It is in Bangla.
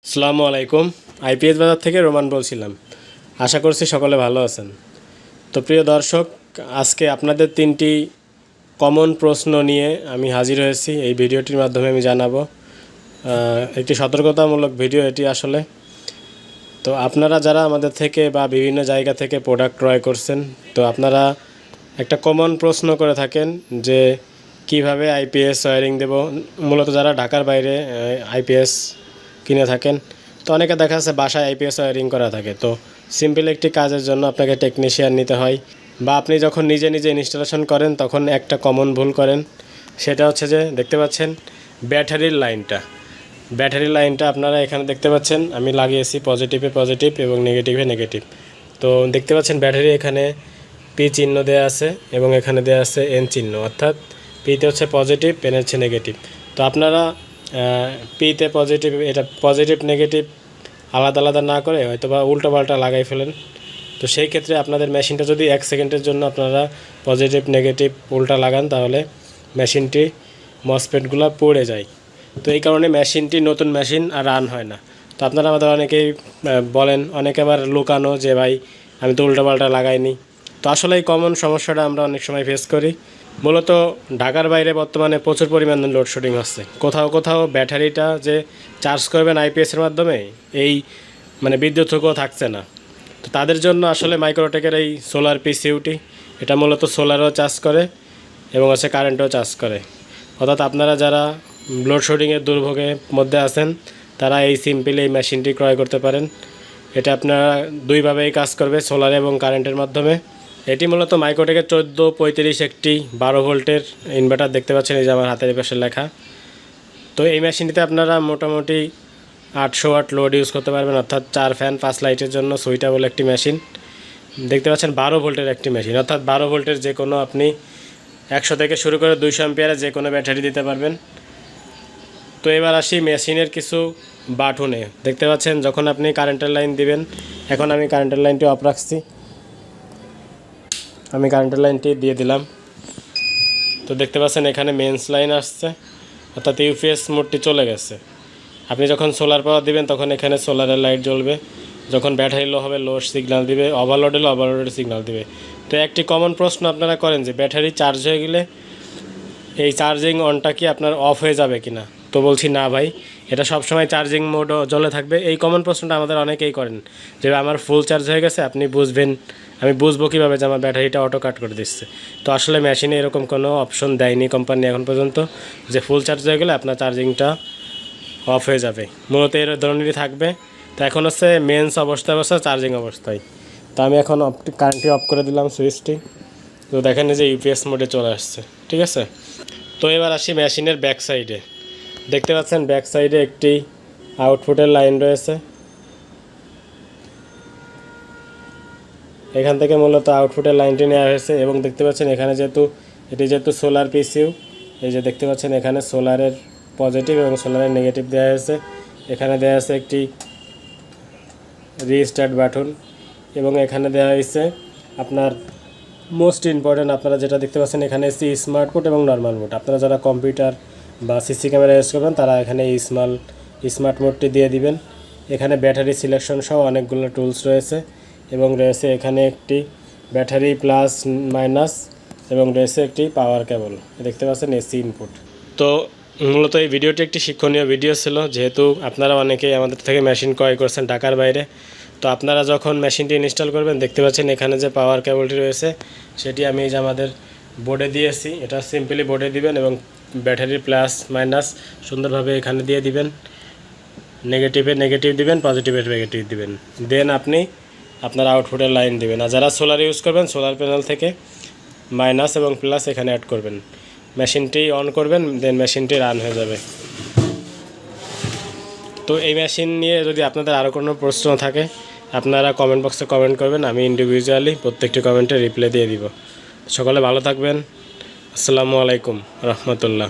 আসসালামু আলাইকুম। আইপিএস বাজার থেকে রোমান বলছিলাম। আশা করছি সকলে ভালো আছেন। তো প্রিয় দর্শক, আজকে আপনাদের 3টি কমন প্রশ্ন নিয়ে আমি হাজির হয়েছি। এই ভিডিওটির মাধ্যমে আমি জানাবো একটি সতর্কতামূলক ভিডিও এটি আসলে। তো আপনারা যারা আমাদের থেকে বা বিভিন্ন জায়গা থেকে প্রোডাক্ট ক্রয় করছেন, তো আপনারা একটা কমন প্রশ্ন করে থাকেন যে কিভাবে আইপিএস ওয়্যারিং দেব। মূলত যারা ঢাকার বাইরে আইপিএস কিনে থাকেন, তো অনেকে দেখা যাচ্ছে বাসায় আইপিএস ওয়্যারিং করা থাকে। তো সিম্পল একটি কাজের জন্য আপনাকে টেকনিশিয়ান নিতে হয়, বা আপনি যখন নিজে নিজে ইনস্টলেশন করেন তখন একটা কমন ভুল করেন। সেটা হচ্ছে যে দেখতে পাচ্ছেন ব্যাটারির লাইনটা আপনারা এখানে দেখতে পাচ্ছেন আমি লাগিয়েছি পজিটিভে পজিটিভ এবং নেগেটিভে নেগেটিভ। তো দেখতে পাচ্ছেন ব্যাটারি এখানে পি চিহ্ন দেওয়া আছে এবং এখানে দেওয়া আছে এন চিহ্ন, অর্থাৎ পিতে হচ্ছে পজিটিভ, এন হচ্ছে নেগেটিভ। তো আপনারা পিতে পজিটিভ, এটা পজিটিভ নেগেটিভ আলাদা আলাদা না করে হয়তো বা উল্টো পাল্টা লাগাই ফেলেন। তো সেই ক্ষেত্রে আপনাদের মেশিনটা যদি 1 সেকেন্ডের জন্য আপনারা পজিটিভ নেগেটিভ উল্টা লাগান, তাহলে মেশিনটি মসফেটগুলো পড়ে যায়। তো এই কারণে মেশিনটি নতুন মেশিন আর রান হয় না। তো আপনারা আমাদের অনেকেই বলেন, অনেকে আবার লুকানো যে ভাই আমি তো উল্টো পাল্টা লাগাইনি। তো আসলে এই কমন সমস্যাটা আমরা অনেক সময় ফেস করি। মূলত ঢাকার বাইরে বর্তমানে প্রচুর পরিমাণে লোডশেডিং হচ্ছে। কোথাও কোথাও ব্যাটারিটা যে চার্জ করবেন আইপিএসের মাধ্যমে, এই বিদ্যুৎও থাকছে না। তো তাদের জন্য আসলে মাইক্রোটেকের এই সোলার পিসিউটি, এটা মূলত সোলারও চার্জ করে এবং কারেন্টও চার্জ করে। অর্থাৎ আপনারা যারা লোডশেডিংয়ের দুর্ভোগের মধ্যে আছেন, তারা এই সিম্পল এই মেশিনটি ক্রয় করতে পারেন। এটা আপনারা দুইভাবেই কাজ করবে, সোলার এবং কারেন্টের মাধ্যমে। এটি মূলত মাইক্রোটেকের 1435 একটি 12 ভোল্টের ইনভার্টার দেখতে পাচ্ছেন, এই যে আমার হাতের পাশে লেখা। তো এই মেশিনটিতে আপনারা মোটামুটি 800 ওয়াট লোড ইউজ করতে পারবেন, অর্থাৎ 4 ফ্যান 5 লাইটের জন্য সুইটেবল একটি মেশিন। দেখতে পাচ্ছেন 12 ভোল্টের একটি মেশিন, অর্থাৎ 12 ভোল্টের যে কোনো আপনি 100 থেকে শুরু করে 200 অ্যাম্পিয়ারের যে কোনো ব্যাটারি দিতে পারবেন। তো এবার আসি মেশিনের কিছু বাটনে। দেখতে পাচ্ছেন যখন আপনি কারেন্টের লাইন দিবেন, এখন আমি কারেন্টের লাইনটি অফ রাখছি, আমি কারেন্টের লাইনটি দিয়ে দিলাম। তো দেখতে পাচ্ছেন এখানে মেন্স লাইন আসছে, অর্থাৎ ইউপিএস মোডটি চলে গেছে। আপনি যখন সোলার পাওয়ার দিবেন তখন এখানে সোলারের লাইট জ্বলবে, যখন ব্যাটারি লো হবে লো সিগন্যাল দিবে, ওভারলোড হলে ওভারলোডের সিগন্যাল দিবে। তো একটি কমন প্রশ্ন আপনারা করেন যে ব্যাটারি চার্জ হয়ে গেলে এই চার্জিং অনটা কি আপনার অফ হয়ে যাবে কি না। তো বলছি না ভাই, এটা সবসময় চার্জিং মোডও জ্বলে থাকবে। এই কমন প্রশ্নটা আমাদের অনেকেই করেন যে আমার ফুল চার্জ হয়ে গেছে, আপনি বুঝবেন, আমি বুঝবো কীভাবে যে আমার ব্যাটারিটা অটো কাট করে দিচ্ছে। তো আসলে মেশিনে এরকম কোনো অপশন দেয়নি কোম্পানি এখন পর্যন্ত যে ফুল চার্জ হয়ে গেলে আপনার চার্জিংটা অফ হয়ে যাবে। মূলত এর ধরনেরই থাকবে। তো এখন হচ্ছে মেন্স অবস্থা চার্জিং অবস্থায়। তো আমি এখন কারেন্টটি অফ করে দিলাম সুইচটি। তো দেখেন যে ইউপিএস মোডে চলে আসছে, ঠিক আছে। তো এবার আসি মেশিনের ব্যাক সাইডে। দেখতে পাচ্ছেন ব্যাক সাইডে একটি আউটপুটের লাইন রয়েছে। এখান থেকে মূলত আউটপুটের লাইনটি নেওয়া হয়েছে এবং দেখতে পাচ্ছেন এখানে যেহেতু সোলার পিসিউ, এই যে দেখতে পাচ্ছেন এখানে সোলারের পজিটিভ এবং সোলারের নেগেটিভ দেওয়া হয়েছে। এখানে দেওয়া আছে একটি রিস্টার্ট বাটন এবং এখানে দেওয়া হয়েছে আপনার মোস্ট ইম্পর্ট্যান্ট, আপনারা যেটা দেখতে পাচ্ছেন এখানে স্মার্ট মোড এবং নর্মাল মোড। আপনারা যারা কম্পিউটার বা সিসি ক্যামেরা ইউজ করবেন তারা এখানে স্মার্ট মোডটি দিয়ে দিবেন। এখানে ব্যাটারি সিলেকশন সহ অনেকগুলো টুলস রয়েছে এবং রয়েছে এখানে একটি ব্যাটারি প্লাস মাইনাস এবং রয়েছে একটি পাওয়ার কেবল, দেখতে পাচ্ছেন এসি ইনপুট। তো মূলত এই ভিডিওটি একটি শিক্ষণীয় ভিডিও ছিল, যেহেতু আপনারা অনেকেই আমাদের থেকে মেশিন ক্রয় করছেন ঢাকার বাইরে। তো আপনারা যখন মেশিনটি ইনস্টল করবেন দেখতে পাচ্ছেন এখানে যে পাওয়ার কেবলটি রয়েছে সেটি আমি এই যে আমাদের বোর্ডে দিয়েছি, এটা সিম্পলি বোর্ডে দিবেন এবং ব্যাটারির প্লাস মাইনাস সুন্দরভাবে এখানে দিয়ে দিবেন। নেগেটিভে নেগেটিভ দিবেন, পজিটিভে নেগেটিভ দিবেন, দেন আপনি আপনার আউটপুটের লাইন দিবেন। আর যারা সোলার ইউজ করবেন সোলার প্যানেল থেকে মাইনাস এবং প্লাস এখানে অ্যাড করবেন, মেশিনটি অন করবেন, দেন মেশিনটি রান হয়ে যাবে। তো এই মেশিন নিয়ে যদি আপনাদের আরও কোনো প্রশ্ন থাকে আপনারা কমেন্ট বক্সে কমেন্ট করবেন, আমি ইন্ডিভিজুয়ালি প্রত্যেকটি কমেন্টে রিপ্লাই দিয়ে দিব। সকলে ভালো থাকবেন। আসসালামু আলাইকুম রহমতুল্লাহ।